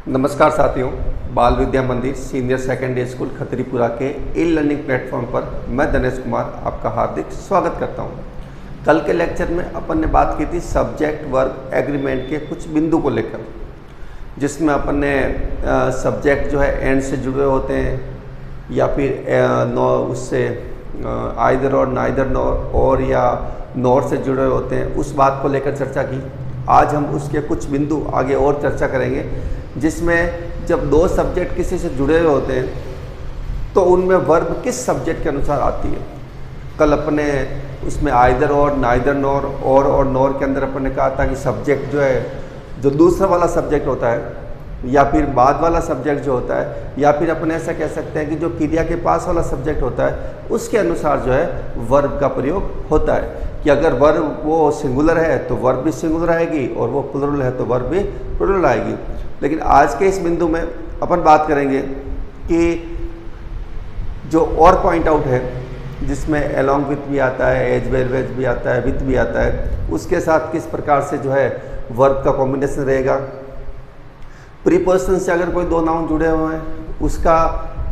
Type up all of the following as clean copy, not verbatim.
नमस्कार साथियों, बाल विद्या मंदिर सीनियर सेकेंडरी स्कूल खतरीपुरा के ई लर्निंग प्लेटफॉर्म पर मैं दिनेश कुमार आपका हार्दिक स्वागत करता हूं। कल के लेक्चर में अपन ने बात की थी सब्जेक्ट वर्ब एग्रीमेंट के कुछ बिंदु को लेकर, जिसमें अपन ने सब्जेक्ट जो है एंड से जुड़े होते हैं या फिर उससे आइदर और नाइदर नॉर और या नॉर से जुड़े होते हैं, उस बात को लेकर चर्चा की। आज हम उसके कुछ बिंदु आगे और चर्चा करेंगे, जिसमें जब दो सब्जेक्ट किसी से जुड़े हुए होते हैं तो उनमें वर्ब किस सब्जेक्ट के अनुसार आती है। कल अपने उसमें आइदर और नाइदर नॉर और नॉर के अंदर अपन ने कहा था कि सब्जेक्ट जो है, जो दूसरा वाला सब्जेक्ट होता है या फिर बाद वाला सब्जेक्ट जो होता है, या फिर अपन ऐसा कह सकते हैं कि जो क्रिया के पास वाला सब्जेक्ट होता है उसके अनुसार जो है वर्ब का प्रयोग होता है। कि अगर वर्ब वो सिंगुलर है तो वर्ब भी सिंगुलर आएगी और वो प्लुरल है तो वर्ब भी प्लुरल आएगी। लेकिन आज के इस बिंदु में अपन बात करेंगे कि जो और पॉइंट आउट है, जिसमें अलोंग विथ भी आता है, एज वेल वेज भी आता है, विथ भी आता है, उसके साथ किस प्रकार से जो है वर्ब का कॉम्बिनेशन रहेगा। प्रीपोजिशन से अगर कोई दो नाउन जुड़े हुए हैं उसका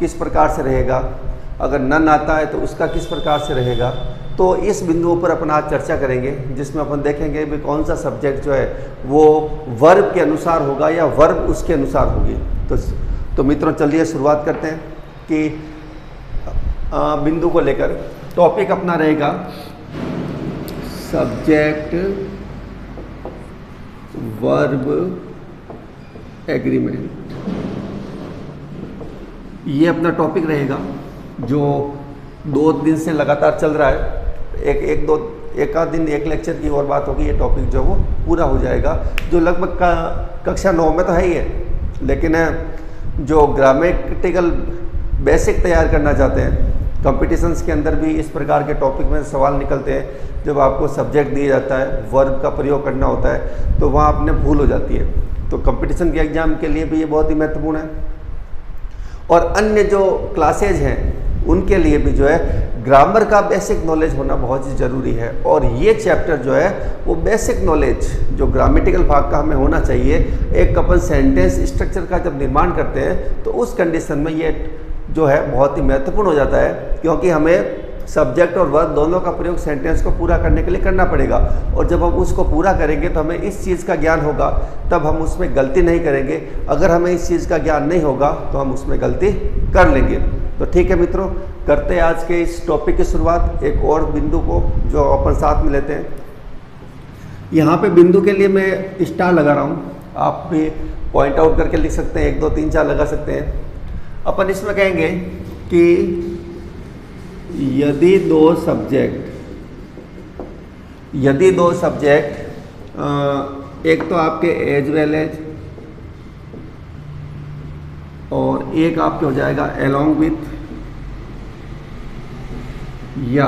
किस प्रकार से रहेगा, अगर नन आता है तो उसका किस प्रकार से रहेगा। तो इस बिंदुओं पर अपन आज चर्चा करेंगे, जिसमें अपन देखेंगे भी कौन सा सब्जेक्ट जो है वो वर्ब के अनुसार होगा या वर्ब उसके अनुसार होगी। तो मित्रों चलिए शुरुआत करते हैं कि बिंदु को लेकर टॉपिक अपना रहेगा सब्जेक्ट वर्ब एग्रीमेंट। ये अपना टॉपिक रहेगा जो 2 दिन से लगातार चल रहा है। एक आध दिन एक लेक्चर की और बात होगी, ये टॉपिक जो वो पूरा हो जाएगा, जो लगभग कक्षा 9 में तो है ही है। लेकिन जो ग्रामेटिकल बेसिक तैयार करना चाहते हैं, कॉम्पिटिशन्स के अंदर भी इस प्रकार के टॉपिक में सवाल निकलते हैं। जब आपको सब्जेक्ट दिया जाता है, वर्ब का प्रयोग करना होता है, तो वहाँ अपने भूल हो जाती है। तो कंपटीशन के एग्ज़ाम के लिए भी ये बहुत ही महत्वपूर्ण है। और अन्य जो क्लासेज हैं उनके लिए भी जो है ग्रामर का बेसिक नॉलेज होना बहुत ही ज़रूरी है। और ये चैप्टर जो है वो बेसिक नॉलेज जो ग्रामेटिकल भाग का हमें होना चाहिए। एक अपन सेंटेंस स्ट्रक्चर का जब निर्माण करते हैं तो उस कंडीशन में ये जो है बहुत ही महत्वपूर्ण हो जाता है, क्योंकि हमें सब्जेक्ट और वर्ब दोनों का प्रयोग सेंटेंस को पूरा करने के लिए करना पड़ेगा। और जब हम उसको पूरा करेंगे तो हमें इस चीज़ का ज्ञान होगा, तब हम उसमें गलती नहीं करेंगे। अगर हमें इस चीज़ का ज्ञान नहीं होगा तो हम उसमें गलती कर लेंगे। तो ठीक है मित्रों, करते हैं आज के इस टॉपिक की शुरुआत एक और बिंदु को जो अपन साथ में लेते हैं। यहाँ पे बिंदु के लिए मैं स्टार लगा रहा हूँ, आप भी पॉइंट आउट करके लिख सकते हैं, 1 2 3 4 लगा सकते हैं। अपन इसमें कहेंगे कि यदि दो सब्जेक्ट एक तो आपके एज वेल एज और एक आपके हो जाएगा अलोंग विथ या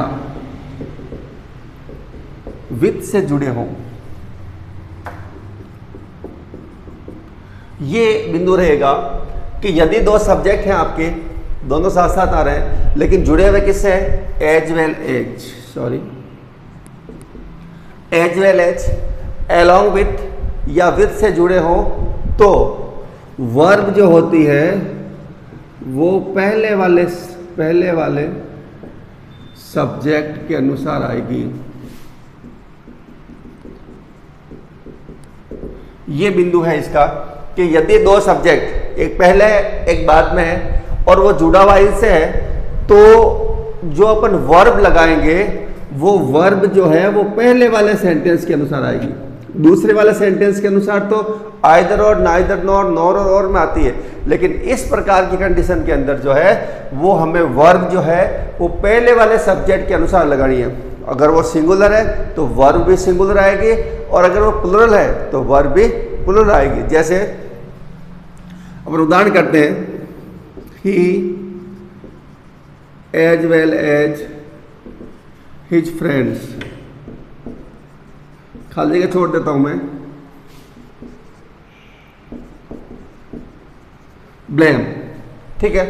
विथ से जुड़े हों, ये बिंदु रहेगा कि यदि दो सब्जेक्ट हैं आपके, दोनों साथ साथ आ रहे हैं लेकिन जुड़े हुए किससे है, as well as along with या विथ से जुड़े हो, तो वर्ब जो होती है वो पहले वाले सब्जेक्ट के अनुसार आएगी। ये बिंदु है इसका कि यदि दो सब्जेक्ट एक पहले एक बाद में है और वो जुड़ा हुआ इससे है, तो जो अपन वर्ब लगाएंगे वो वर्ब जो है वो पहले वाले सेंटेंस के अनुसार आएगी। दूसरे वाले सेंटेंस के अनुसार तो आइदर और नाइदर नॉर और में आती है, लेकिन इस प्रकार की कंडीशन के अंदर जो है वो हमें वर्ब जो है वो पहले वाले सब्जेक्ट के अनुसार लगानी है। अगर वो सिंगुलर है तो वर्ब भी सिंगुलर आएगी, और अगर वो प्लुरल है तो वर्ब भी प्लुरल आएगी। जैसे अपन उदाहरण करते हैं, he as well as his friends, खाली जगह छोड़ देता हूं मैं, ब्लेम, ठीक है।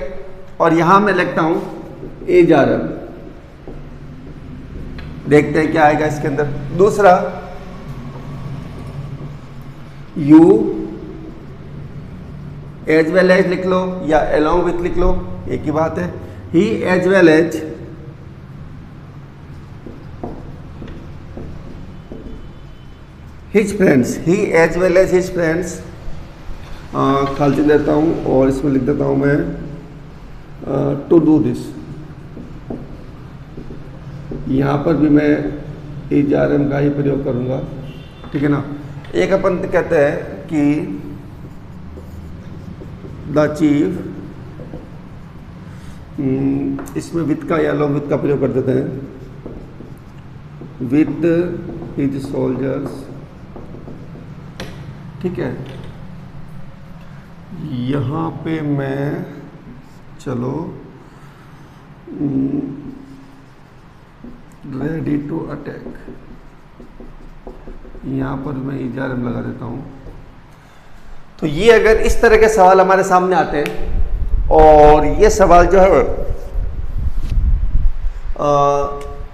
और यहां मैं लिखता हूं एज आर, देखते हैं क्या आएगा इसके अंदर। दूसरा, यू एज वेल एज लिख लो या अलोंग विथ लिख लो, एक ही बात है। He as well as his friends, he as well as his friends, खाली देता हूँ और इसमें लिख देता हूँ मैं टू डू दिस। यहाँ पर भी मैं ERM का ही प्रयोग करूँगा, ठीक है ना। एक अपन कहते हैं कि द चीफ, इसमें विथ का या अलोंग विथ का प्रयोग कर देते हैं, विथ हिज सोल्जर्स, ठीक है। यहाँ पे मैं चलो रेडी टू अटैक, यहाँ पर मैं ERM लगा देता हूँ। तो ये अगर इस तरह के सवाल हमारे सामने आते हैं और ये सवाल जो है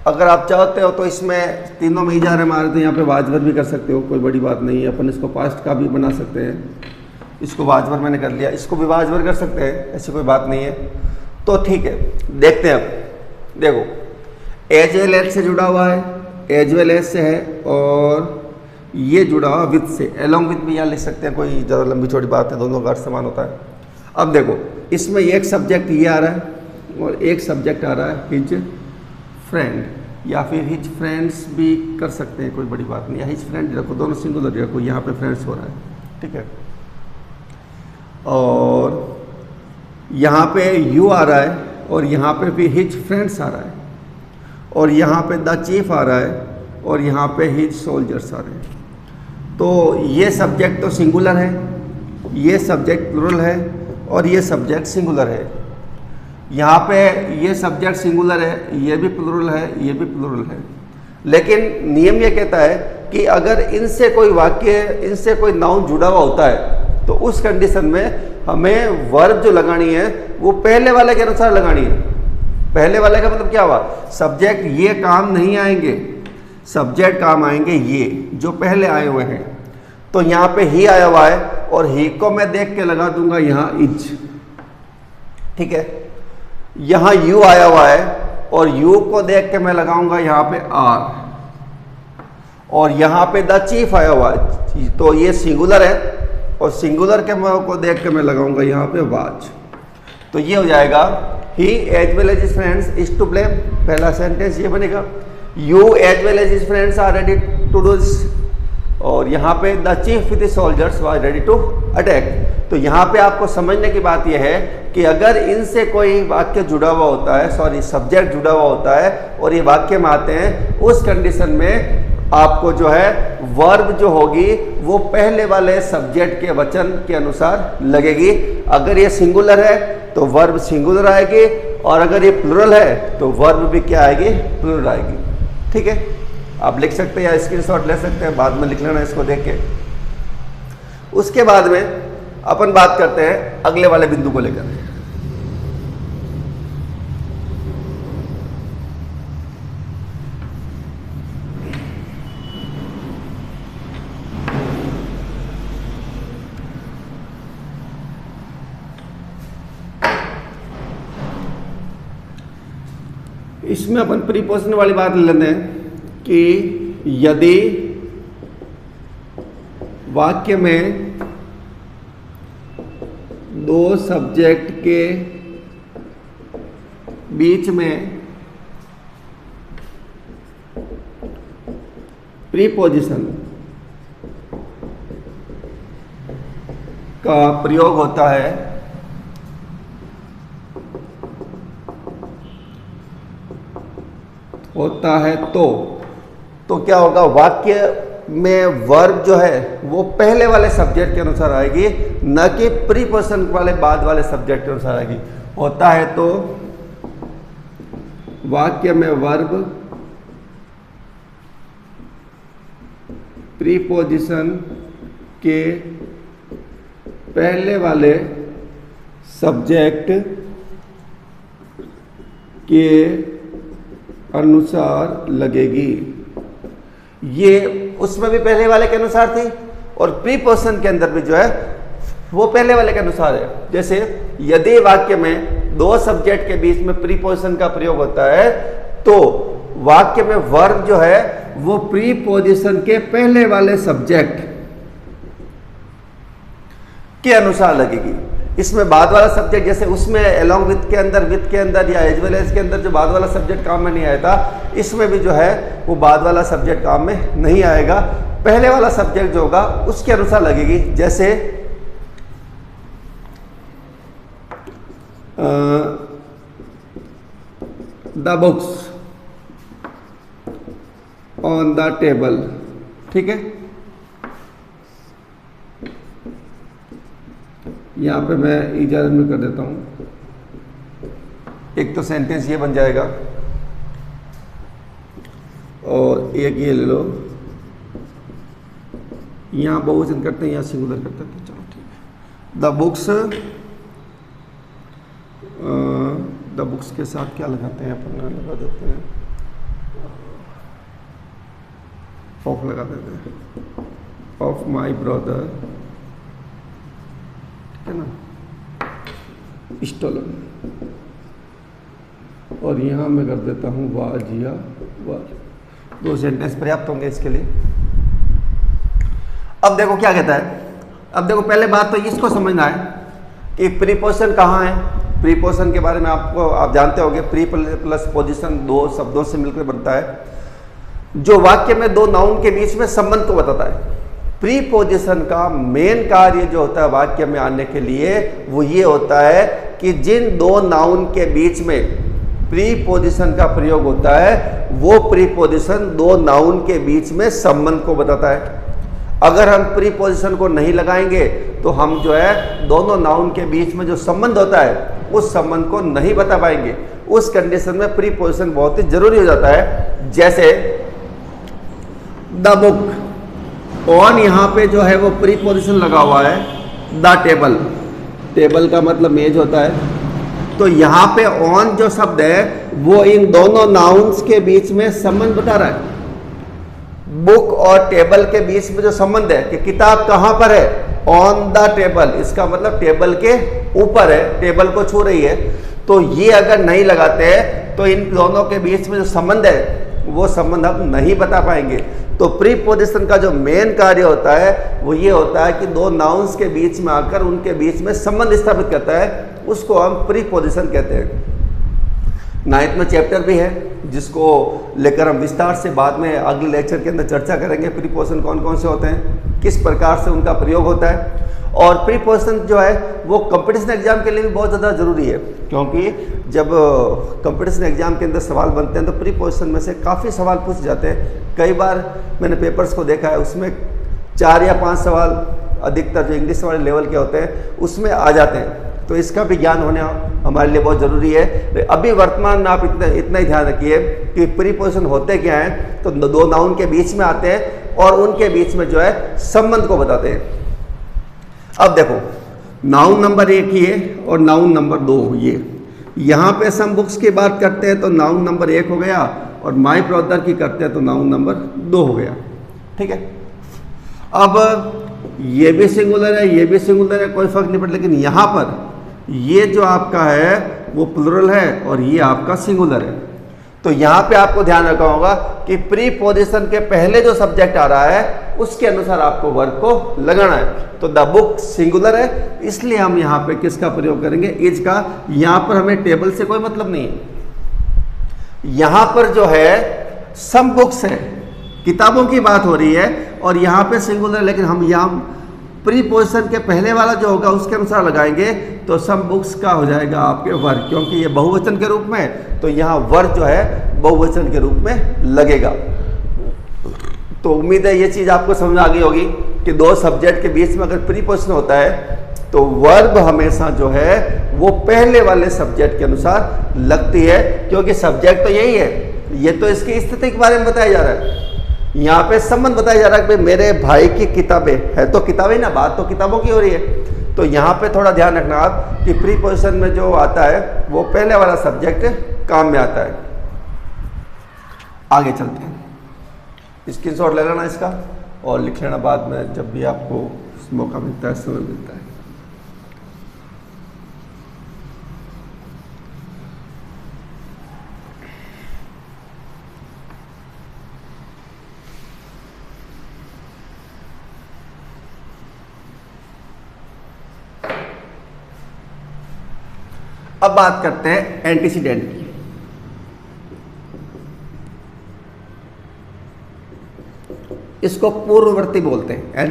अगर आप चाहते हो तो इसमें तीनों में ERM आ रहे तो यहाँ पे वाजवर भी कर सकते हो, कोई बड़ी बात नहीं है। अपन इसको पास्ट का भी बना सकते हैं, इसको वाजवर मैंने कर लिया, इसको भी वाजवर कर सकते हैं, ऐसी कोई बात नहीं है। तो ठीक है, देखते हैं। अब देखो एज वेल एज से जुड़ा हुआ है, एज वेल एज से है, और ये जुड़ा हुआ विथ से, अलोंग विथ भी यहाँ लिख सकते हैं, कोई ज़्यादा लंबी छोटी बात है, दोनों का अर्थ समान होता है। अब देखो इसमें एक सब्जेक्ट ये आ रहा है और एक सब्जेक्ट आ रहा है हिज फ्रेंड, या फिर हिज फ्रेंड्स भी कर सकते हैं, कोई बड़ी बात नहीं, या हिज फ्रेंड रखो, दोनों सिंगुलर रखो, यहाँ पे फ्रेंड्स हो रहा है, ठीक है। और यहाँ पे यू आ रहा है और यहाँ पे भी हिज फ्रेंड्स आ रहा है, और यहाँ पे द चीफ आ रहा है और यहाँ पे हिज सोल्जर्स आ रहे हैं। तो ये सब्जेक्ट तो सिंगुलर है, ये सब्जेक्ट प्लुरल है और ये सब्जेक्ट सिंगुलर है। यहाँ पे ये सब्जेक्ट सिंगुलर है, ये भी प्लुरल है, ये भी प्लुरल है। लेकिन नियम ये कहता है कि अगर इनसे कोई वाक्य, इनसे कोई नाउन जुड़ा हुआ होता है तो उस कंडीशन में हमें वर्ब जो लगानी है वो पहले वाले के अनुसार लगानी है। पहले वाले का मतलब क्या हुआ, सब्जेक्ट ये काम नहीं आएंगे, सब्जेक्ट काम आएंगे ये जो पहले आए हुए हैं। तो यहाँ पे ही आया हुआ है और ही को मैं देख के लगा दूंगा यहाँ इज, ठीक है। यहाँ यू आया हुआ है और यू को देख के मैं लगाऊंगा यहाँ पे आर, और यहाँ पे द चीफ आया हुआ है, तो ये सिंगुलर है और सिंगुलर के को देख के मैं लगाऊंगा यहाँ पे वाज। तो ये हो जाएगा he as well as his friends is to blame, पहला सेंटेंस ये बनेगा। You as well as his friends are ready to do this, और यहाँ पे the chief with the soldiers was ready to attack. तो यहाँ पे आपको समझने की बात यह है कि अगर इनसे कोई वाक्य जुड़ा हुआ होता है, सॉरी सब्जेक्ट जुड़ा हुआ होता है और ये वाक्य में आते हैं, उस कंडीशन में आपको जो है वर्ब जो होगी वो पहले वाले सब्जेक्ट के वचन के अनुसार लगेगी। अगर ये सिंगुलर है तो वर्ब सिंगुलर आएगी, और अगर ये प्लुरल है तो वर्ब भी क्या आएगी, प्लुरल आएगी, ठीक है। आप लिख सकते हैं या स्क्रीनशॉट ले सकते हैं, बाद में लिख लेना इसको देख के। उसके बाद में अपन बात करते हैं अगले वाले बिंदु को लेकर। इसमें अपन प्रीपोजिशन वाली बात ले लेते हैं कि यदि वाक्य में दो सब्जेक्ट के बीच में प्रीपोजिशन का प्रयोग होता है तो क्या होगा, वाक्य में वर्ब जो है वो पहले वाले सब्जेक्ट के अनुसार आएगी, न कि प्रीपोजिशन वाले बाद वाले सब्जेक्ट के अनुसार आएगी। होता है तो वाक्य में वर्ब प्रीपोजिशन के पहले वाले सब्जेक्ट के अनुसार लगेगी। ये उसमें भी पहले वाले के अनुसार थी और प्रीपोजिशन के अंदर भी जो है वो पहले वाले के अनुसार है। जैसे यदि वाक्य में दो सब्जेक्ट के बीच में प्रीपोजिशन का प्रयोग होता है तो वाक्य में वर्ब जो है वो प्रीपोजिशन के पहले वाले सब्जेक्ट के अनुसार लगेगी। इसमें बाद वाला सब्जेक्ट, जैसे उसमें अलोंग विथ के अंदर या एज वेल एज के अंदर जो बाद वाला सब्जेक्ट काम में नहीं आया था, इसमें भी जो है वो बाद वाला सब्जेक्ट काम में नहीं आएगा। पहले वाला सब्जेक्ट जो होगा उसके अनुसार लगेगी। जैसे the books on the table, ठीक है। यहां पे मैं इजाजत में कर देता हूं। एक तो सेंटेंस ये बन जाएगा और एक ये ले लो, यहां बहुवचन करते हैं, यहां सिंगुलर करते हैं, चलो ठीक है। द बुक्स के साथ क्या लगाते हैं अपन, लगा देते हैं ऑफ, लगा देते हैं ऑफ माई ब्रदर, ठीक है ना, स्टोलन। और यहां मैं कर देता हूं वाजिया वाज। दो सेंटेंस पर्याप्त होंगे इसके लिए। अब देखो क्या कहता है। अब देखो पहले बात तो इसको समझना है कि प्रीपोजिशन कहाँ है। प्रीपोजिशन के बारे में आप जानते होंगे, प्री प्लस पोजीशन दो शब्दों से मिलकर बनता है, जो वाक्य में दो नाउन के बीच में संबंध को बताता है। प्रीपोजिशन का मेन कार्य जो होता है वाक्य में आने के लिए वो ये होता है कि जिन दो नाउन के बीच में प्रीपोजिशन का प्रयोग होता है वो प्रीपोजिशन दो नाउन के बीच में संबंध को बताता है। अगर हम प्रीपोजिशन को नहीं लगाएंगे तो हम जो है दोनों नाउन के बीच में जो संबंध होता है उस संबंध को नहीं बता पाएंगे। उस कंडीशन में प्रीपोजिशन बहुत ही जरूरी हो जाता है। जैसे द बुक, ऑन यहाँ पे जो है वो प्रीपोजिशन लगा हुआ है। द टेबल, टेबल का मतलब मेज होता है, तो यहाँ पे ऑन जो शब्द है वो इन दोनों नाउन्स के बीच में संबंध बता रहा है। बुक और टेबल के बीच में जो संबंध है कि किताब कहाँ पर है, ऑन द टेबल, इसका मतलब टेबल के ऊपर है, टेबल को छू रही है। तो ये अगर नहीं लगाते हैं तो इन दोनों के बीच में जो संबंध है वो संबंध हम नहीं बता पाएंगे। तो प्रीपोजिशन का जो मेन कार्य होता है वो ये होता है कि दो नाउन्स के बीच में आकर उनके बीच में संबंध स्थापित करता है, उसको हम प्रीपोजिशन कहते हैं। 9th में चैप्टर भी है जिसको लेकर हम विस्तार से बाद में अगले लेक्चर के अंदर चर्चा करेंगे। प्रीपोजिशन कौन कौन से होते हैं, किस प्रकार से उनका प्रयोग होता है। और प्रीपोजिशन जो है वो कंपटीशन एग्जाम के लिए भी बहुत ज़्यादा ज़रूरी है, क्योंकि जब कंपटीशन एग्जाम के अंदर सवाल बनते हैं तो प्रीपोजिशन में से काफ़ी सवाल पूछ जाते हैं। कई बार मैंने पेपर्स को देखा है, उसमें 4 या 5 सवाल अधिकतर जो इंग्लिश वाले लेवल के होते हैं उसमें आ जाते हैं। तो इसका भी ज्ञान होना हमारे लिए बहुत ज़रूरी है। अभी वर्तमान में आप इतना ही ध्यान रखिए कि प्रीपोजिशन होते क्या हैं, तो दो नाउन के बीच में आते हैं और उनके बीच में जो है संबंध को बताते हैं। अब देखो नाउन नंबर 1 ये और नाउन नंबर 2 ये। यहाँ पे सम बुक्स की बात करते हैं तो नाउन नंबर 1 हो गया, और माई ब्रदर की करते हैं तो नाउन नंबर 2 हो गया, ठीक है। अब ये भी सिंगुलर है, ये भी सिंगुलर है, कोई फर्क नहीं पड़ता, लेकिन यहाँ पर ये जो आपका है वो प्लुरल है और ये आपका सिंगुलर है। तो यहाँ पे आपको ध्यान रखना होगा कि प्रीपोजिशन के पहले जो सब्जेक्ट आ रहा है उसके अनुसार आपको वर्ब को लगाना है। तो द बुक सिंगुलर है, इसलिए हम यहाँ पे किसका प्रयोग करेंगे, इज का। यहाँ पर हमें टेबल से कोई मतलब नहीं है। यहाँ पर जो है सम बुक्स है, किताबों की बात हो रही है, और यहाँ पे सिंगुलर, लेकिन हम यहाँ प्रीपोजिशन के पहले वाला जो होगा उसके अनुसार लगाएंगे तो सम बुक्स का हो जाएगा आपके वर्ब, क्योंकि ये बहुवचन के रूप में, तो यहाँ वर्ब जो है बहुवचन के रूप में लगेगा। तो उम्मीद है ये चीज़ आपको समझ आ गई होगी कि दो सब्जेक्ट के बीच में अगर प्रीपोजिशन होता है तो वर्ब हमेशा जो है वो पहले वाले सब्जेक्ट के अनुसार लगती है, क्योंकि सब्जेक्ट तो यही है। ये तो इसकी स्थिति के बारे में बताया जा रहा है, यहाँ पे संबंध बताया जा रहा है कि मेरे भाई की किताबें है, तो किताबें ना, बात तो किताबों की हो रही है। तो यहाँ पे थोड़ा ध्यान रखना आप कि प्रीपोजिशन में जो आता है वो पहले वाला सब्जेक्ट काम में आता है। आगे चलते हैं, स्क्रीनशॉट ले लेना इसका और लिख लेना बाद में जब भी आपको मौका मिलता है, समय मिलता है। अब बात करते हैं एंटीसीडेंट की। इसको पूर्ववर्ती बोलते हैं।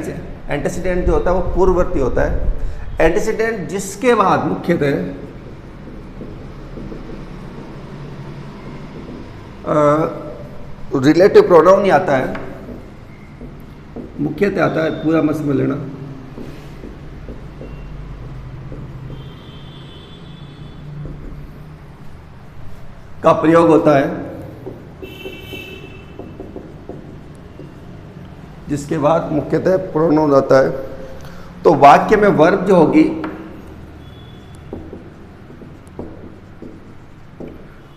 एंटीसीडेंट जो होता है वो पूर्ववर्ती होता है। एंटीसीडेंट जिसके बाद मुख्यतः रिलेटिव प्रोनाउन ही आता है, मुख्यतः आता है, पूरा मत समझ लेना। का प्रयोग होता है, जिसके बाद मुख्यतः प्रोनाउन आता है। तो वाक्य में वर्ब जो होगी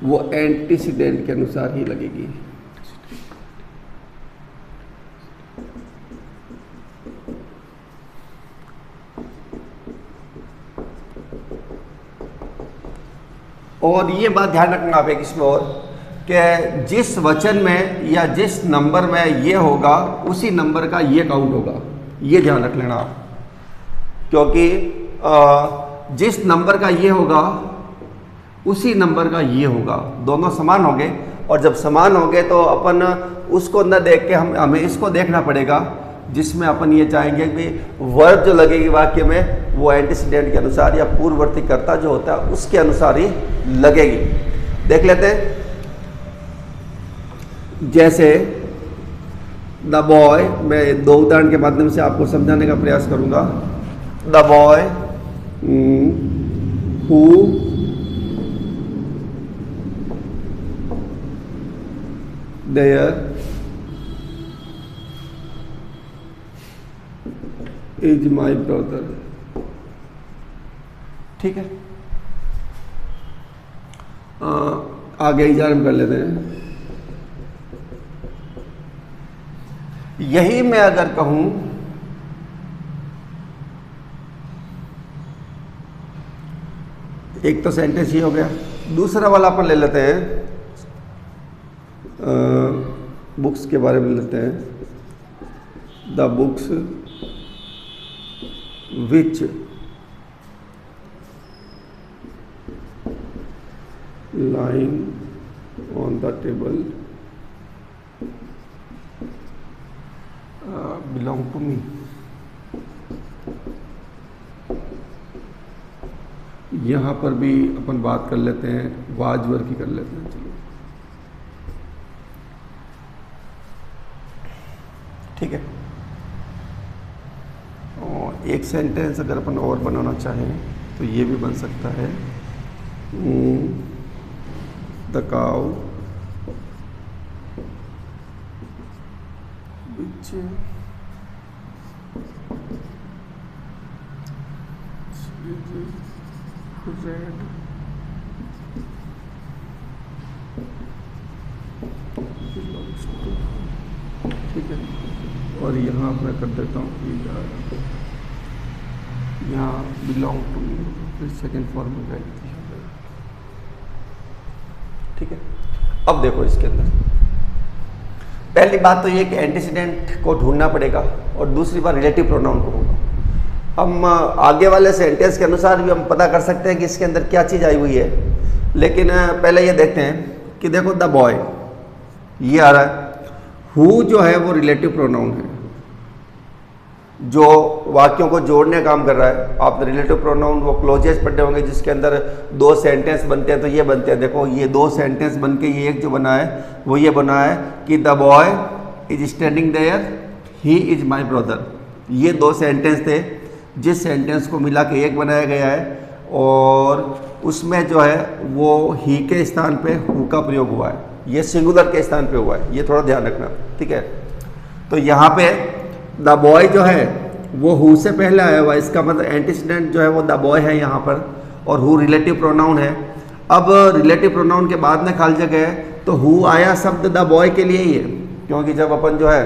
वो एंटीसीडेंट के अनुसार ही लगेगी। और ये बात ध्यान रखना आप एक इसमें और, कि जिस वचन में या जिस नंबर में ये होगा उसी नंबर का ये काउंट होगा, ये ध्यान रख लेना आप। क्योंकि जिस नंबर का ये होगा उसी नंबर का ये होगा, दोनों समान होंगे। और जब समान होंगे तो अपन उसको न देख के हमें इसको देखना पड़ेगा, जिसमें अपन ये चाहेंगे कि वर्ब जो लगेगी वाक्य में वो एंटीसीडेंट के अनुसार या पूर्ववर्ती कर्ता जो होता है उसके अनुसार ही लगेगी। देख लेते हैं, जैसे द बॉय, मैं दो उदाहरण के माध्यम से आपको समझाने का प्रयास करूंगा। The boy who there is my brother. ठीक है, आगे इजारा कर लेते हैं। यही मैं अगर कहूं एक तो सेंटेंस ही हो गया, दूसरा वाला अपन ले लेते हैं, बुक्स के बारे में लेते हैं। The books which line on the table belong to me. यहाँ पर भी अपन बात कर लेते हैं, वाजवर की कर लेते हैं। चलो ठीक है, और एक सेंटेंस अगर अपन और बनाना चाहें तो ये भी बन सकता है। The cow which red belongs to, ठीक है। और यहाँ मैं कर देता हूँ कि यहाँ बिलोंग टू फिर सेकेंड फॉर्म में रहती है। ठीक है, अब देखो इसके अंदर पहली बात तो ये कि एंटीसीडेंट को ढूंढना पड़ेगा और दूसरी बात रिलेटिव प्रोनाउन को होगा। हम आगे वाले सेंटेंस के अनुसार भी हम पता कर सकते हैं कि इसके अंदर क्या चीज़ आई हुई है, लेकिन पहले ये देखते हैं कि देखो द बॉय ये आ रहा है, हु जो है वो रिलेटिव प्रोनाउन है जो वाक्यों को जोड़ने का काम कर रहा है। आपने रिलेटिव प्रोनाउन वो क्लोजेस पढ़े होंगे जिसके अंदर दो सेंटेंस बनते हैं, तो ये बनते हैं। देखो ये दो सेंटेंस बन के ये एक जो बना है वो ये बना है कि the boy is standing there, he is my brother. ये दो सेंटेंस थे जिस सेंटेंस को मिला के एक बनाया गया है, और उसमें जो है वो ही के स्थान पे हु का प्रयोग हुआ है, ये सिंगुलर के स्थान पे हुआ है, ये थोड़ा ध्यान रखना। ठीक है, तो यहाँ पे द बॉय जो है वो हु से पहले आया हुआ है, इसका मतलब एंटीसीडेंट जो है वो द बॉय है यहाँ पर, और हु रिलेटिव प्रोनाउन है। अब रिलेटिव प्रोनाउन के बाद में खाली जगह है, तो हु आया शब्द द बॉय के लिए ही है, क्योंकि जब अपन जो है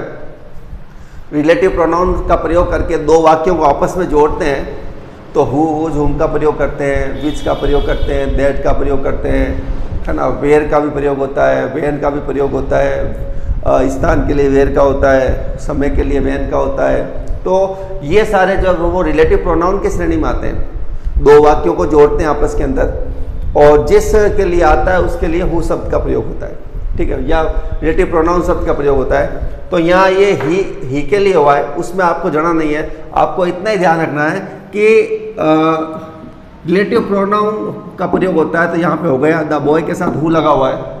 रिलेटिव प्रोनाउन का प्रयोग करके दो वाक्यों को आपस में जोड़ते हैं तो हु हुम का प्रयोग करते हैं, विच का प्रयोग करते हैं, दैट का प्रयोग करते हैं, है ना। वेयर का भी प्रयोग होता है, वेन का भी प्रयोग होता है, स्थान के लिए वेयर का होता है, समय के लिए वेन का होता है। तो ये सारे जो वो रिलेटिव प्रोनाउन की श्रेणी में आते हैं, दो वाक्यों को जोड़ते हैं आपस के अंदर। और जिस के लिए आता है उसके लिए हु शब्द का प्रयोग होता है, ठीक है, या रिलेटिव प्रोनाउन शब्द का प्रयोग होता है। तो यहाँ ये ही के लिए हुआ है, उसमें आपको जाना नहीं है, आपको इतना ही ध्यान रखना है कि रिलेटिव प्रोनाउन का प्रयोग होता है तो यहाँ पे हो गया द बॉय के साथ हु लगा हुआ है।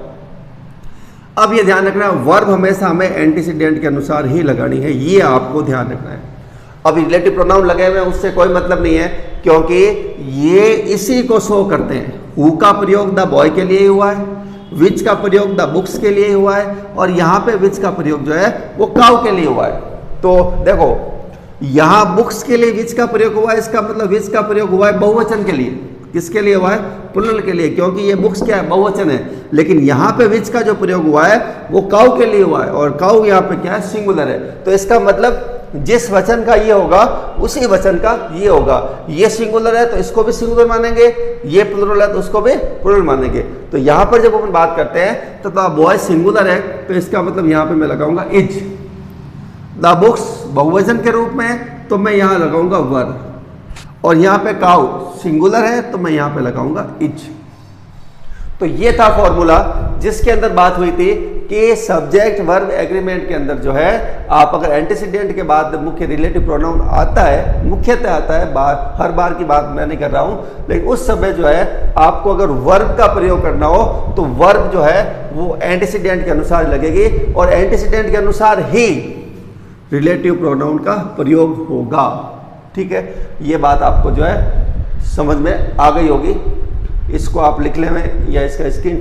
अब ये ध्यान रखना है वर्ब हमेशा हमें एंटीसीडेंट के अनुसार ही लगानी है, ये आपको ध्यान रखना है। अब रिलेटिव प्रोनाउन लगे हुए हैं उससे कोई मतलब नहीं है, क्योंकि ये इसी को शो करते हैं। हु का प्रयोग द बॉय के लिए ही हुआ है, विच का प्रयोग द बुक्स के लिए हुआ है, और यहाँ पे विच का प्रयोग जो है वो काउ के लिए हुआ है। तो देखो यहाँ बुक्स के लिए विच का प्रयोग हुआ है, इसका मतलब विच का प्रयोग हुआ है बहुवचन के लिए। किसके लिए हुआ है? प्लूरल के लिए, क्योंकि ये बुक्स क्या है? बहुवचन है। लेकिन यहाँ पे विच का जो प्रयोग हुआ है वो काउ के लिए हुआ है, और काउ यहाँ पे क्या है? सिंगुलर है। तो इसका मतलब जिस वचन का ये होगा उसी वचन का ये होगा। ये सिंगुलर है तो इसको भी सिंगुलर मानेंगे, ये प्लूरल है तो उसको भी प्लूरल मानेंगे। तो यहाँ पर जब अपन बात करते हैं तो बॉय सिंगुलर है तो इसका मतलब यहाँ पे मैं लगाऊंगा इज। द बुक्स बहुवचन के रूप में है तो मैं यहाँ लगाऊंगा वर, और यहाँ पे काउ सिंगुलर है तो मैं यहाँ पे लगाऊंगा इज। तो ये था फॉर्मूला जिसके अंदर बात हुई थी कि सब्जेक्ट वर्ब एग्रीमेंट के अंदर जो है आप अगर एंटीसीडेंट के बाद मुख्य रिलेटिव प्रोनाउन आता है, मुख्यतः आता है, हर बार की बात मैं नहीं कर रहा हूं, लेकिन उस समय जो है आपको अगर वर्ब का प्रयोग करना हो तो वर्ब जो है वो एंटीसीडेंट के अनुसार लगेगी, और एंटीसीडेंट के अनुसार ही रिलेटिव प्रोनाउन का प्रयोग होगा। ठीक है, ये बात आपको जो है समझ में आ गई होगी। इसको आप लिख ले में या इसका स्क्रीन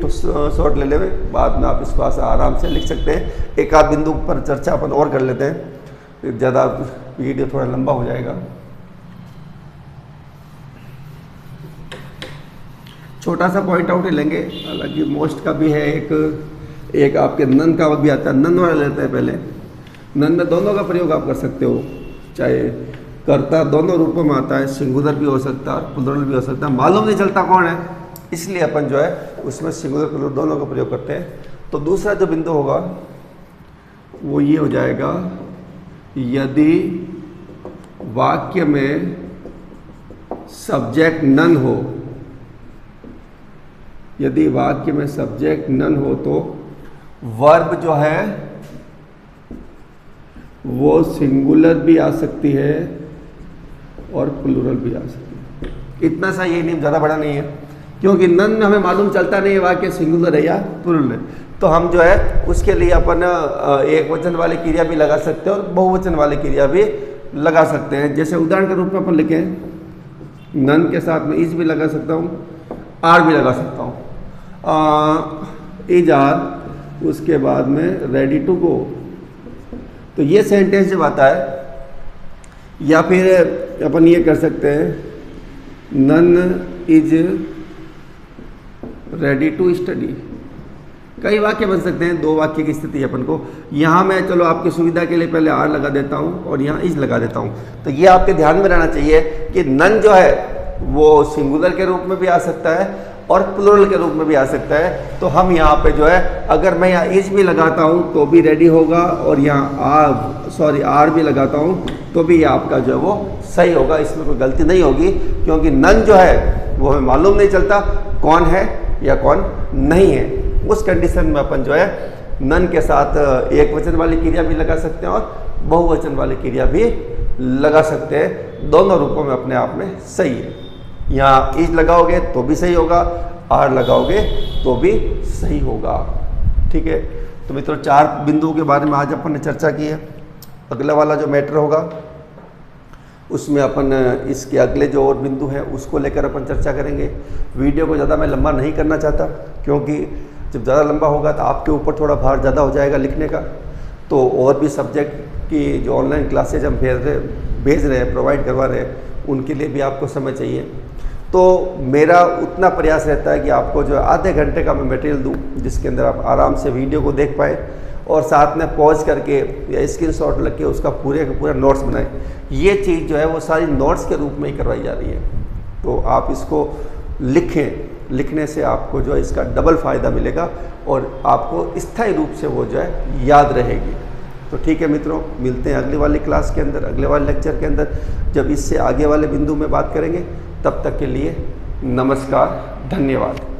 शॉट ले ले में, बाद में आप इसको आराम से लिख सकते हैं। एक आध बिंदु पर चर्चा अपन और कर लेते हैं, ज़्यादा वीडियो थोड़ा लंबा हो जाएगा। छोटा सा पॉइंट आउट ही लेंगे, हालांकि मोस्ट का भी है, एक आपके नन का भी आता है। नन वाला लेते हैं पहले। नन में दोनों का प्रयोग आप कर सकते हो, चाहे कर्ता दोनों रूपों में आता है, सिंगुलर भी हो सकता है और प्लूरल भी हो सकता है। मालूम नहीं चलता कौन है, इसलिए अपन जो है उसमें सिंगुलर प्लूरल दोनों का प्रयोग करते हैं। तो दूसरा जो बिंदु होगा वो ये हो जाएगा, यदि वाक्य में सब्जेक्ट नन हो, यदि वाक्य में सब्जेक्ट नन हो तो वर्ब जो है वो सिंगुलर भी आ सकती है और प्लूरल भी आ सकती है। इतना सा ये नियम ज़्यादा बड़ा नहीं है, क्योंकि नन में हमें मालूम चलता नहीं है वाक्य सिंगुलर है या प्लूरल है। तो हम जो है उसके लिए अपन एक वचन वाली क्रिया भी लगा सकते हैं और बहुवचन वाली क्रिया भी लगा सकते हैं। जैसे उदाहरण के रूप में अपन लिखें, नन के साथ में इज भी लगा सकता हूँ, आर भी लगा सकता हूँ। इज आर, उसके बाद में रेडी टू गो। तो ये सेंटेंस जब आता है, या फिर अपन ये कर सकते हैं, none is ready to study. कई वाक्य बन सकते हैं, दो वाक्य की स्थिति अपन को। यहाँ मैं चलो आपकी सुविधा के लिए पहले आर लगा देता हूँ और यहाँ इज लगा देता हूँ। तो ये आपके ध्यान में रहना चाहिए कि नन जो है वो सिंगुलर के रूप में भी आ सकता है और प्लूरल के रूप में भी आ सकता है। तो हम यहाँ पे जो है, अगर मैं यहाँ इज भी लगाता हूँ तो भी रेडी होगा, और यहाँ आर भी लगाता हूँ तो भी ये आपका जो है वो सही होगा, इसमें कोई गलती नहीं होगी। क्योंकि नन जो है वो हमें मालूम नहीं चलता कौन है या कौन नहीं है। उस कंडीशन में अपन जो है नन के साथ एक वचन वाली क्रिया भी लगा सकते हैं और बहुवचन वाली क्रिया भी लगा सकते हैं। दोनों रूपों में अपने आप में सही है। यहाँ इज लगाओगे तो भी सही होगा, आर लगाओगे तो भी सही होगा। ठीक है, तो मित्रों 4 बिंदुओं के बारे में आज अपन ने चर्चा की है। अगला वाला जो मैटर होगा उसमें अपन इसके अगले जो और बिंदु हैं उसको लेकर अपन चर्चा करेंगे। वीडियो को ज़्यादा मैं लंबा नहीं करना चाहता, क्योंकि जब ज़्यादा लंबा होगा तो आपके ऊपर थोड़ा भार ज़्यादा हो जाएगा लिखने का। तो और भी सब्जेक्ट की जो ऑनलाइन क्लासेज हम भेज रहे हैं, प्रोवाइड करवा रहे हैं, उनके लिए भी आपको समय चाहिए। तो मेरा उतना प्रयास रहता है कि आपको जो आधे घंटे का मैं मटेरियल दूं, जिसके अंदर आप आराम से वीडियो को देख पाएँ और साथ में पॉज करके या स्क्रीनशॉट लग के उसका पूरे का पूरा नोट्स बनाएं। ये चीज़ जो है वो सारी नोट्स के रूप में ही करवाई जा रही है। तो आप इसको लिखें, लिखने से आपको जो है इसका डबल फ़ायदा मिलेगा और आपको स्थायी रूप से वो जो है याद रहेगी। तो ठीक है मित्रों, मिलते हैं अगली वाली क्लास के अंदर, अगले वाले लेक्चर के अंदर, जब इससे आगे वाले बिंदु में बात करेंगे। तब तक के लिए नमस्कार, धन्यवाद।